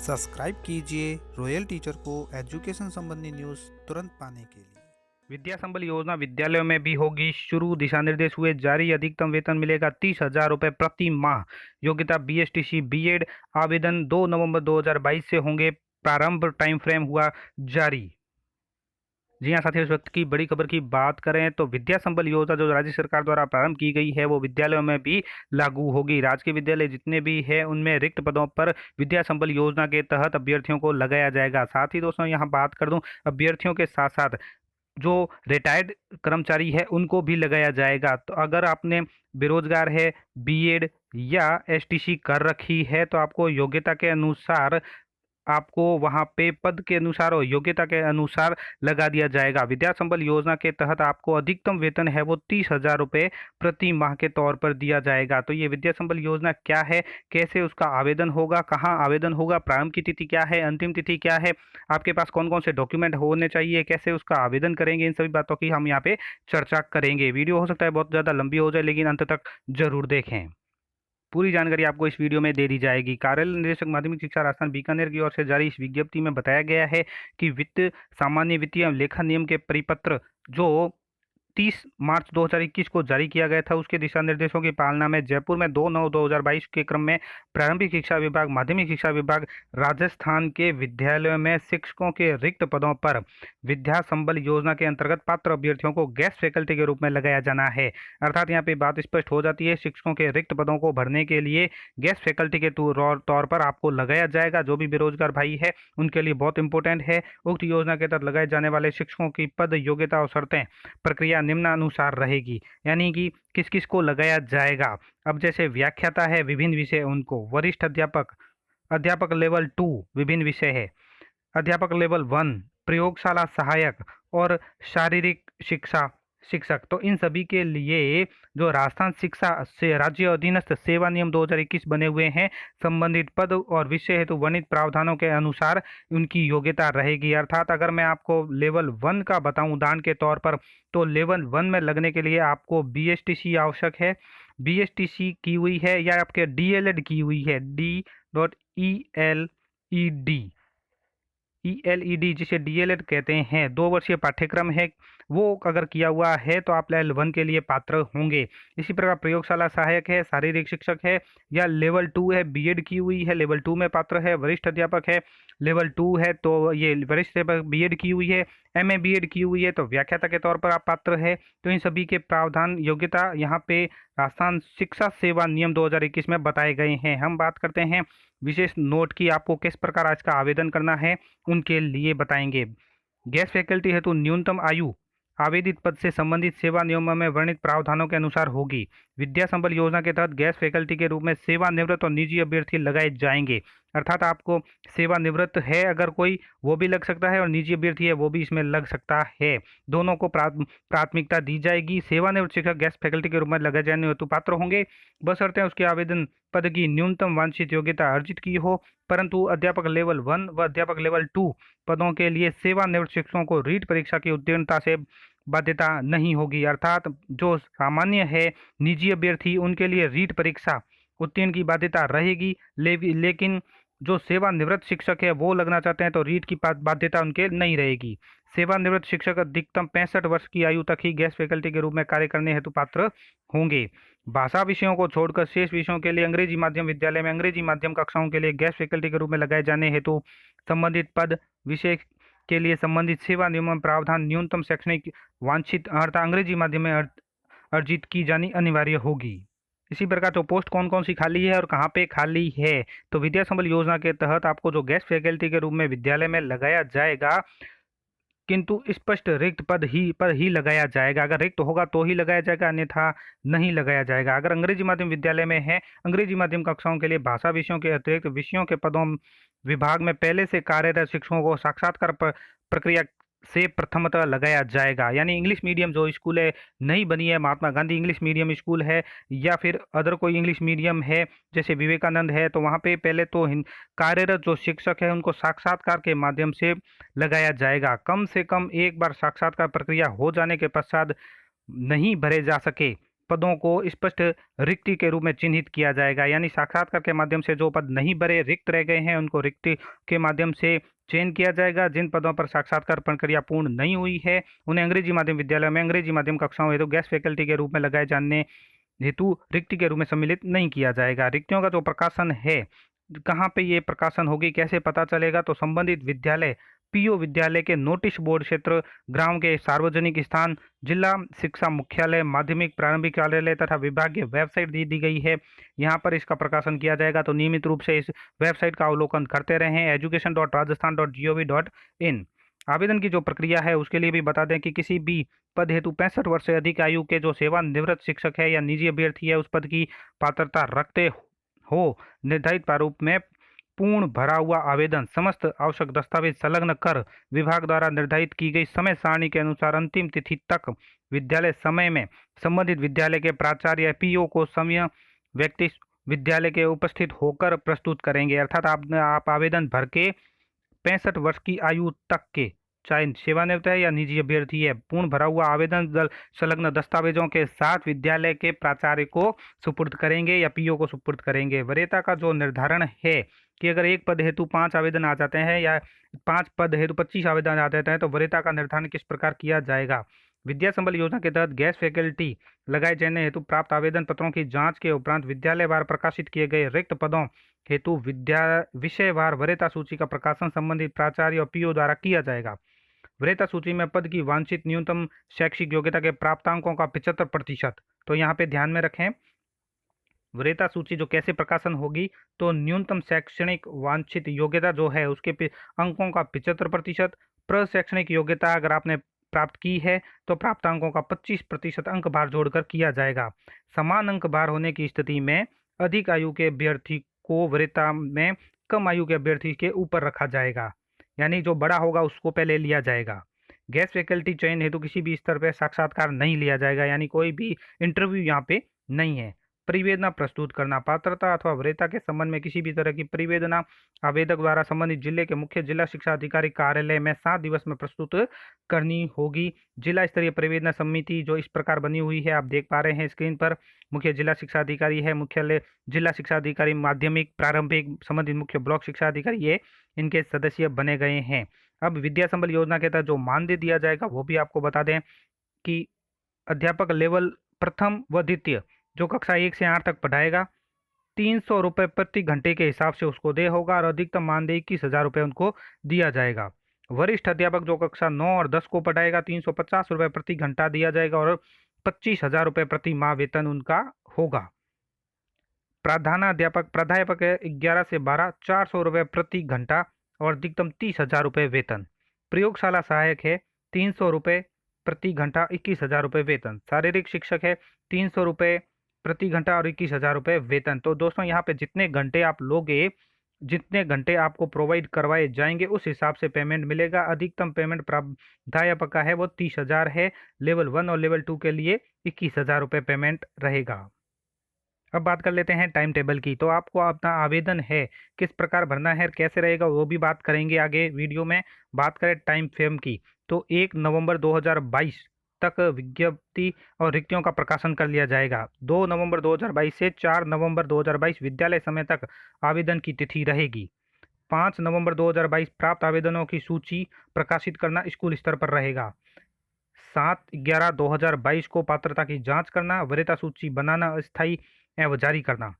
Subscribe कीजिए royal teacher को education संबंधी न्यूज़ तुरंत पाने के लिए। विद्या संबल योजना विद्यालयों में भी होगी शुरू। दिशा निर्देश हुए जारी। अधिकतम वेतन मिलेगा 30,000 रुपये प्रति माह। योग्यता बीएसटीसी बीएड। आवेदन 2 नवंबर 2022 से होंगे प्रारंभ। टाइम फ्रेम हुआ जारी। जी हाँ साथियों, इस वक्त की बड़ी खबर की बात करें तो विद्या संबल योजना जो राज्य सरकार द्वारा प्रारंभ की गई है वो विद्यालयों में भी लागू होगी। राजकीय विद्यालय जितने भी हैं उनमें रिक्त पदों पर विद्या संबल योजना के तहत अभ्यर्थियों को लगाया जाएगा। साथ ही दोस्तों यहाँ बात कर दूं, अभ्यर्थियों के साथ साथ जो रिटायर्ड कर्मचारी है उनको भी लगाया जाएगा। तो अगर आपने बेरोजगार है, बीएड या एसटीसी कर रखी है तो आपको योग्यता के अनुसार आपको वहां पे पद के अनुसार और योग्यता के अनुसार लगा दिया जाएगा। विद्या संबल योजना के तहत आपको अधिकतम वेतन है वो 30,000 रुपये प्रति माह के तौर पर दिया जाएगा। तो ये विद्या संबल योजना क्या है, कैसे उसका आवेदन होगा, कहाँ आवेदन होगा, प्रारंभ की तिथि क्या है, अंतिम तिथि क्या है, आपके पास कौन कौन से डॉक्यूमेंट होने चाहिए, कैसे उसका आवेदन करेंगे, इन सभी बातों की हम यहाँ पे चर्चा करेंगे। वीडियो हो सकता है बहुत ज़्यादा लंबी हो जाए, लेकिन अंत तक जरूर देखें। पूरी जानकारी आपको इस वीडियो में दे दी जाएगी। कार्यालय निदेशक माध्यमिक शिक्षा राजस्थान बीकानेर की ओर से जारी इस विज्ञप्ति में बताया गया है कि वित्त सामान्य वित्तीय एवं लेखा नियम के परिपत्र जो 30 मार्च 2021 को जारी किया गया था उसके दिशा निर्देशों की पालना में जयपुर में 2/9/2022 के क्रम में प्रारंभिक शिक्षा विभाग, माध्यमिक शिक्षा विभाग राजस्थान के विद्यालयों में शिक्षकों के रिक्त पदों पर विद्या संबल योजना के अंतर्गत पात्र अभ्यर्थियों को गेस्ट फैकल्टी के रूप में लगाया जाना है। अर्थात यहाँ पे बात स्पष्ट हो जाती है, शिक्षकों के रिक्त पदों को भरने के लिए गेस्ट फैकल्टी के तौर पर आपको लगाया जाएगा। जो भी बेरोजगार भाई है उनके लिए बहुत इंपॉर्टेंट है। उक्त योजना के तहत लगाए जाने वाले शिक्षकों की पद, योग्यता और शर्तें, प्रक्रिया निम्नानुसार रहेगी। यानी कि किस किस को लगाया जाएगा। अब जैसे व्याख्याता है विभिन्न विषय उनको, वरिष्ठ अध्यापक, अध्यापक लेवल 2 विभिन्न विषय है, अध्यापक लेवल 1 प्रयोगशाला सहायक और शारीरिक शिक्षा शिक्षक। तो इन सभी के लिए जो राजस्थान शिक्षा से राज्य अधीनस्थ सेवा नियम 2021 बने हुए हैं, संबंधित पद और विषय हेतु वर्णित प्रावधानों के अनुसार उनकी योग्यता रहेगी। अर्थात अगर मैं आपको लेवल 1 का बताऊं उदाहरण के तौर पर, तो लेवल 1 में लगने के लिए आपको बीएसटीसी आवश्यक है, बीएसटीसी की हुई है या आपके डीएलएड की हुई है, ईएलईडी जिसे डीएलएड कहते हैं, 2 वर्षीय पाठ्यक्रम है, वो अगर किया हुआ है तो आप लेवल 1 के लिए पात्र होंगे। इसी प्रकार प्रयोगशाला सहायक है, शारीरिक शिक्षक है या लेवल 2 है, बीएड की हुई है, लेवल 2 में पात्र है, वरिष्ठ अध्यापक है, लेवल 2 है तो ये वरिष्ठ अध्यापक बीएड की हुई है, एमए बीएड की हुई है तो व्याख्याता के तौर पर आप पात्र है। तो इन सभी के प्रावधान, योग्यता यहाँ पे राजस्थान शिक्षा सेवा नियम 2021 में बताए गए हैं। हम बात करते हैं विशेष नोट की, आपको किस प्रकार आज का आवेदन करना है उनके लिए बताएंगे। गेस्ट फैकल्टी हेतु न्यूनतम आयु आवेदित पद से संबंधित सेवा नियमों में वर्णित प्रावधानों के अनुसार होगी। विद्या संबल योजना के तहत गेस्ट फैकल्टी के रूप में सेवानिवृत्त और निजी अभ्यर्थी लगाए जाएंगे। अर्थात आपको सेवानिवृत्त है अगर कोई, वो भी लग सकता है और निजी अभ्यर्थी है वो भी इसमें लग सकता है। दोनों को प्राथमिकता दी जाएगी। सेवानिवृत्त शिक्षक गेस्ट फैकल्टी के रूप में लगाए जाने हेतु पात्र होंगे, बशर्ते उसके आवेदन पद की न्यूनतम वांछित योग्यता अर्जित की हो। परंतु अध्यापक लेवल 1 व अध्यापक लेवल 2 पदों के लिए सेवानिवृत्त शिक्षकों को रीट परीक्षा की उत्तीर्णता से बाध्यता नहीं होगी। अर्थात जो सामान्य है निजी अभ्यर्थी उनके लिए रीट परीक्षा उत्तीर्ण की बाध्यता रहेगी, लेकिन जो सेवानिवृत्त शिक्षक है वो लगना चाहते हैं तो रीट की बाध्यता उनके नहीं रहेगी। सेवानिवृत्त शिक्षक अधिकतम 65 वर्ष की आयु तक ही गेस्ट फैकल्टी के रूप में कार्य करने हेतु पात्र होंगे। भाषा विषयों को छोड़कर शेष विषयों के लिए अंग्रेजी माध्यम विद्यालय में अंग्रेजी माध्यम कक्षाओं के लिए गेस्ट फैकल्टी के रूप में लगाए जाने हेतु संबंधित पद, विषय के लिए संबंधित सेवा नियमों प्रावधान न्यूनतम शैक्षणिक वांछित अर्थात अंग्रेजी माध्यम में अर्जित की जानी अनिवार्य होगी। इसी प्रकार जो पोस्ट कौन कौन सी खाली है और कहाँ पे खाली है, तो विद्या संबल योजना के तहत आपको जो गेस्ट फैकल्टी के रूप में विद्यालय में लगाया जाएगा, किंतु स्पष्ट रिक्त पद ही पर ही लगाया जाएगा। अगर रिक्त होगा तो ही लगाया जाएगा, अन्यथा नहीं लगाया जाएगा। अगर अंग्रेजी माध्यम विद्यालय में है, अंग्रेजी माध्यम कक्षाओं के लिए भाषा विषयों के अतिरिक्त विषयों के पदों विभाग में पहले से कार्यरत शिक्षकों को साक्षात्कार प्रक्रिया से प्रथमतः लगाया जाएगा। यानी इंग्लिश मीडियम जो स्कूल है, नई बनी है Mahatma Gandhi English medium school है या फिर अदर कोई इंग्लिश मीडियम है जैसे विवेकानंद है, तो वहाँ पे पहले तो कार्यरत जो शिक्षक है उनको साक्षात्कार के माध्यम से लगाया जाएगा। कम से कम एक बार साक्षात्कार प्रक्रिया हो जाने के पश्चात नहीं भरे जा सके पदों को स्पष्ट रिक्ति के रूप में चिन्हित किया जाएगा। यानी साक्षात्कार के माध्यम से जो पद नहीं भरे, रिक्त रह गए हैं, उनको रिक्ति के माध्यम से चयन किया जाएगा। जिन पदों पर साक्षात्कार प्रक्रिया पूर्ण नहीं हुई है, उन्हें अंग्रेजी माध्यम विद्यालय में अंग्रेजी माध्यम कक्षाओं हेतु गेस्ट फैकल्टी के रूप में लगाए जाने हेतु रिक्ति के रूप में सम्मिलित नहीं किया जाएगा। रिक्तियों का जो प्रकाशन है, कहाँ पे ये प्रकाशन होगी, कैसे पता चलेगा, तो संबंधित विद्यालय पीओ विद्यालय के नोटिस बोर्ड क्षेत्र, ग्राम के सार्वजनिक स्थान, जिला शिक्षा मुख्यालय, माध्यमिक प्रारंभिक कार्यालय तथा विभागीय वेबसाइट दी गई है, यहाँ पर इसका प्रकाशन किया जाएगा। तो नियमित रूप से इस वेबसाइट का अवलोकन करते रहें, education.rajasthan.gov.in। आवेदन की जो प्रक्रिया है उसके लिए भी बता दें कि किसी भी पद हेतु 65 वर्ष से अधिक आयु के जो सेवानिवृत्त शिक्षक है या निजी अभ्यर्थी है, उस पद की पात्रता रखते हो निर्धारित प्रारूप में पूर्ण भरा हुआ आवेदन समस्त आवश्यक दस्तावेज संलग्न कर विभाग द्वारा निर्धारित की गई समय सारणी के अनुसार अंतिम तिथि तक विद्यालय समय में संबंधित विद्यालय के प्राचार्य या पीओ को समय व्यक्ति विद्यालय के उपस्थित होकर प्रस्तुत करेंगे। अर्थात आप आवेदन भर के 65 वर्ष की आयु तक के, चाहे सेवानिवृत्त है या निजी अभ्यर्थी है, पूर्ण भरा हुआ आवेदन संलग्न दस्तावेजों के साथ विद्यालय के प्राचार्य को सुपुर्द करेंगे या पीओ को सुपुर्द करेंगे। वरीयता का जो निर्धारण है कि अगर एक पद हेतु 5 आवेदन आ जाते हैं या 5 पद हेतु 25 आवेदन आ जाते हैं, तो वरीयता का निर्धारण किस प्रकार किया जाएगा। विद्या संबल योजना के तहत गेस्ट फैकल्टी लगाए जाने हेतु प्राप्त आवेदन पत्रों की जांच के उपरांत विद्यालयवार प्रकाशित किए गए रिक्त पदों हेतु विषयवार वरीयता सूची का प्रकाशन संबंधित प्राचार्य और पीओ द्वारा किया जाएगा। वरीयता सूची में पद की वांछित न्यूनतम शैक्षिक योग्यता के प्राप्तांकों का 75%। तो यहाँ पे ध्यान में रखें, वरीयता सूची जो कैसे प्रकाशन होगी, तो न्यूनतम शैक्षणिक वांछित योग्यता जो है उसके अंकों का 75%, प्रशैक्षणिक योग्यता अगर आपने प्राप्त की है तो प्राप्तांकों का 25% अंक भार जोड़कर किया जाएगा। समान अंक भार होने की स्थिति में अधिक आयु के अभ्यर्थी को वरीयता में कम आयु के अभ्यर्थी के ऊपर रखा जाएगा, यानी जो बड़ा होगा उसको पहले लिया जाएगा। गेस्ट फैकल्टी चयन हेतु किसी भी स्तर पर साक्षात्कार नहीं लिया जाएगा, यानी कोई भी इंटरव्यू यहाँ पे नहीं है। परिवेदना प्रस्तुत करना, पात्रता अथवा वरीयता के संबंध में किसी भी तरह की परिवेदना आवेदक द्वारा संबंधित जिले के मुख्य जिला शिक्षा अधिकारी कार्यालय में 7 दिवस में प्रस्तुत करनी होगी। जिला स्तरीय परिवेदना समिति जो इस प्रकार बनी हुई है, आप देख पा रहे हैं स्क्रीन पर, मुख्य जिला शिक्षा अधिकारी है, मुख्यालय जिला शिक्षा अधिकारी, माध्यमिक प्रारंभिक संबंधित मुख्य ब्लॉक शिक्षा अधिकारी, ये इनके सदस्य बने गए हैं। अब विद्या संबल योजना के तहत जो मानदेय दिया जाएगा वो भी आपको बता दें कि अध्यापक लेवल प्रथम व द्वितीय जो कक्षा 1 से 8 तक पढ़ाएगा, 300 रुपये प्रति घंटे के हिसाब से उसको दे होगा और अधिकतम मानदेय 21,000 रुपये उनको दिया जाएगा। वरिष्ठ अध्यापक जो कक्षा 9 और 10 को पढ़ाएगा, 350 रुपये प्रति घंटा दिया जाएगा और 25,000 रुपये प्रति माह वेतन उनका होगा। प्राध्यापक 11 से 12, 400 रुपये प्रति घंटा और अधिकतम 30,000 रुपये वेतन। प्रयोगशाला सहायक है 300 रुपये प्रति घंटा, 21,000 रुपये वेतन। शारीरिक शिक्षक है 300 रुपये प्रति घंटा और 21,000 रुपये वेतन। तो दोस्तों यहाँ पे जितने घंटे आप लोगे, जितने घंटे आपको प्रोवाइड करवाए जाएंगे उस हिसाब से पेमेंट मिलेगा। अधिकतम पेमेंट प्राध्यापक का है वो 30,000 है, लेवल 1 और लेवल 2 के लिए 21,000 रुपये पेमेंट रहेगा। अब बात कर लेते हैं टाइम टेबल की। तो आपको अपना आवेदन है किस प्रकार भरना है, कैसे रहेगा, वो भी बात करेंगे आगे वीडियो में। बात करें टाइम फ्रेम की, तो 1 नवंबर 2022 तक विज्ञप्ति और रिक्तियों का प्रकाशन कर लिया जाएगा। 2 नवंबर 2022 से 4 नवंबर 2022 विद्यालय समय तक आवेदन की तिथि रहेगी। 5 नवंबर 2022 प्राप्त आवेदनों की सूची प्रकाशित करना स्कूल स्तर पर रहेगा। 7/11/2022 को पात्रता की जांच करना, वरीयता सूची बनाना, अस्थायी एवं जारी करना।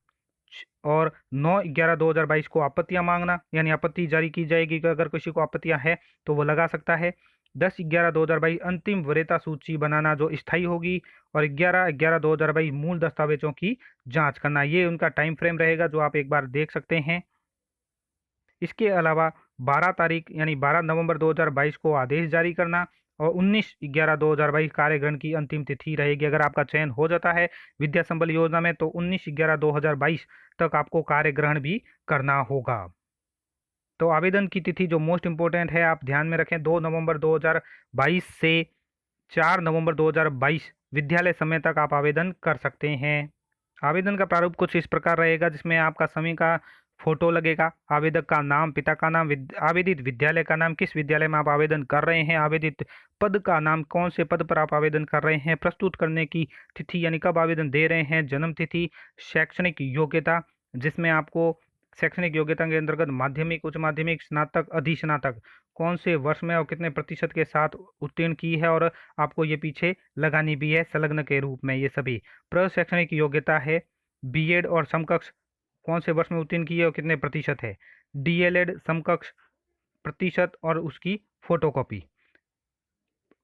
और 9/11/2022 को आपत्तियां मांगना, यानी आपत्ति जारी की जाएगी कि अगर किसी को आपत्तियां है तो वो लगा सकता है। 10/11/2022 अंतिम वरीयता सूची बनाना जो स्थायी होगी, और 11/11/2022 मूल दस्तावेजों की जांच करना। ये उनका टाइम फ्रेम रहेगा जो आप एक बार देख सकते हैं। इसके अलावा 12 तारीख यानी 12 नवंबर 2022 को आदेश जारी करना और 19/11/2022 कार्यग्रहण की अंतिम तिथि रहेगी। अगर आपका चयन हो जाता है विद्या संबल योजना में तो 19/11/2022 तक आपको कार्यग्रहण भी करना होगा। तो आवेदन की तिथि जो मोस्ट इंपोर्टेंट है आप ध्यान में रखें, 2 नवंबर 2022 से 4 नवंबर 2022 विद्यालय समय तक आप आवेदन कर सकते हैं। आवेदन का प्रारूप कुछ इस प्रकार रहेगा, जिसमें आपका समय का फोटो लगेगा, आवेदक का नाम, पिता का नाम, आवेदित विद्यालय का नाम, किस विद्यालय में आप आवेदन कर रहे हैं, आवेदित पद का नाम, कौन से पद पर आप आवेदन कर रहे हैं, प्रस्तुत करने की तिथि यानी कब आवेदन दे रहे हैं, जन्म तिथि, शैक्षणिक योग्यता, जिसमें आपको शैक्षणिक योग्यता के अंतर्गत माध्यमिक, उच्च माध्यमिक, स्नातक, अधिस्नातक कौन से वर्ष में और कितने प्रतिशत के साथ उत्तीर्ण की है, और आपको ये पीछे लगानी भी है संलग्न के रूप में। ये सभी प्रशैक्षणिक योग्यता है, बीएड और समकक्ष कौन से वर्ष में उत्तीर्ण की है और कितने प्रतिशत है, डीएलएड समकक्ष प्रतिशत और उसकी फोटोकॉपी।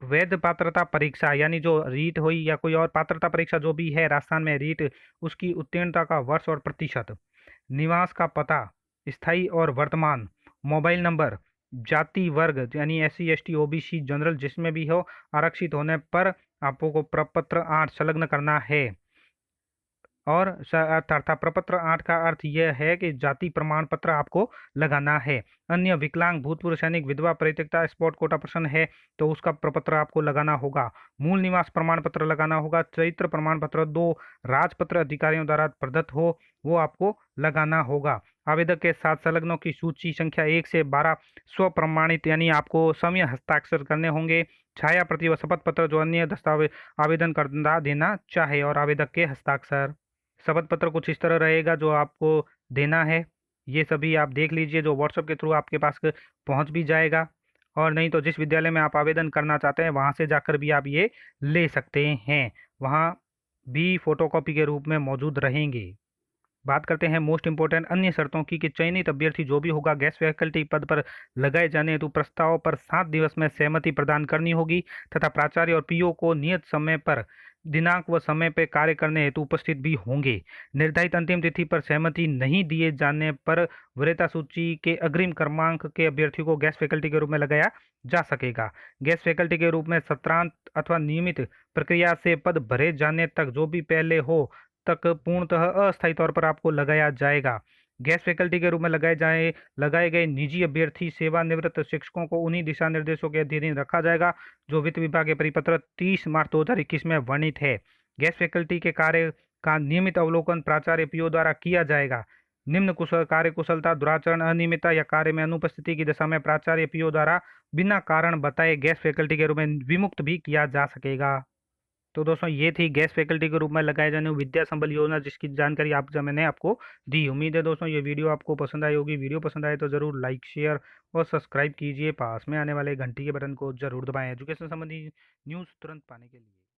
वैध पात्रता परीक्षा यानी जो रीट हुई या कोई और पात्रता परीक्षा जो भी है राजस्थान में रीट, उसकी उत्तीर्णता का वर्ष और प्रतिशत, निवास का पता, स्थायी और वर्तमान, मोबाइल नंबर, जाति वर्ग यानी SC ST OBC जनरल जिसमें भी हो, आरक्षित होने पर आपको प्रपत्र 8 संलग्न करना है। और अर्थात प्रपत्र 8 का अर्थ यह है कि जाति प्रमाण पत्र आपको लगाना है। अन्य विकलांग, भूतपूर्व सैनिक, विधवा, परित्यक्ता, स्पॉट कोटा प्रश्न है तो उसका प्रपत्र आपको लगाना होगा। मूल निवास प्रमाण पत्र लगाना होगा। चरित्र प्रमाण पत्र 2 राजपत्र अधिकारियों द्वारा प्रदत्त हो वो आपको लगाना होगा। आवेदक के साथ संलग्नों की सूची संख्या 1 से 12 स्वप्रमाणित यानी आपको स्वयं हस्ताक्षर करने होंगे। छाया प्रति व शपथ पत्र जो अन्य दस्तावेज आवेदन करता देना चाहे, और आवेदक के हस्ताक्षर। शपथ पत्र कुछ इस तरह रहेगा जो आपको देना है। ये सभी आप देख लीजिए, जो व्हाट्सएप के थ्रू आपके पास पहुंच भी जाएगा, और नहीं तो जिस विद्यालय में आप आवेदन करना चाहते हैं वहां से जाकर भी आप ये ले सकते हैं, वहां भी फोटोकॉपी के रूप में मौजूद रहेंगे। बात करते हैं मोस्ट इंपोर्टेंट अन्य शर्तों की कि चयनित अभ्यर्थी जो भी होगा गेस्ट फैकल्टी पद पर लगाए जाने हेतु प्रस्ताव पर 7 दिवस में सहमति प्रदान करनी होगी तथा प्राचार्य और पीओ को नियत समय पर दिनांक व समय पर कार्य करने हेतु उपस्थित भी होंगे। निर्धारित अंतिम तिथि पर सहमति नहीं दिए जाने पर वरीयता सूची के अग्रिम क्रमांक के अभ्यर्थी को गेस्ट फैकल्टी के रूप में लगाया जा सकेगा। गेस्ट फैकल्टी के रूप में सत्रांत अथवा नियमित प्रक्रिया से पद भरे जाने तक जो भी पहले हो तक पूर्णतः अस्थायी तौर पर आपको लगाया जाएगा। गेस्ट फैकल्टी के रूप में लगाए गए निजी अभ्यर्थी सेवानिवृत्त शिक्षकों को उन्हीं दिशा निर्देशों के अधीन रखा जाएगा जो वित्त विभाग के परिपत्र 30 मार्च 2021 में वर्णित है। गेस्ट फैकल्टी के कार्य का नियमित अवलोकन प्राचार्य पीओ द्वारा किया जाएगा। निम्न कार्य कुशलता, दुराचरण, अनियमितता या कार्य में अनुपस्थिति की दशा में प्राचार्य पीओ द्वारा बिना कारण बताए गेस्ट फैकल्टी के रूप में विमुक्त भी किया जा सकेगा। तो दोस्तों ये थी गेस्ट फैकल्टी के रूप में लगाए जाने विद्या संबल योजना, जिसकी जानकारी मैंने आपको दी। उम्मीद है दोस्तों ये वीडियो आपको पसंद आई होगी। वीडियो पसंद आए तो ज़रूर लाइक, शेयर और सब्सक्राइब कीजिए। पास में आने वाले घंटी के बटन को जरूर दबाएं एजुकेशन संबंधी न्यूज़ तुरंत पाने के लिए।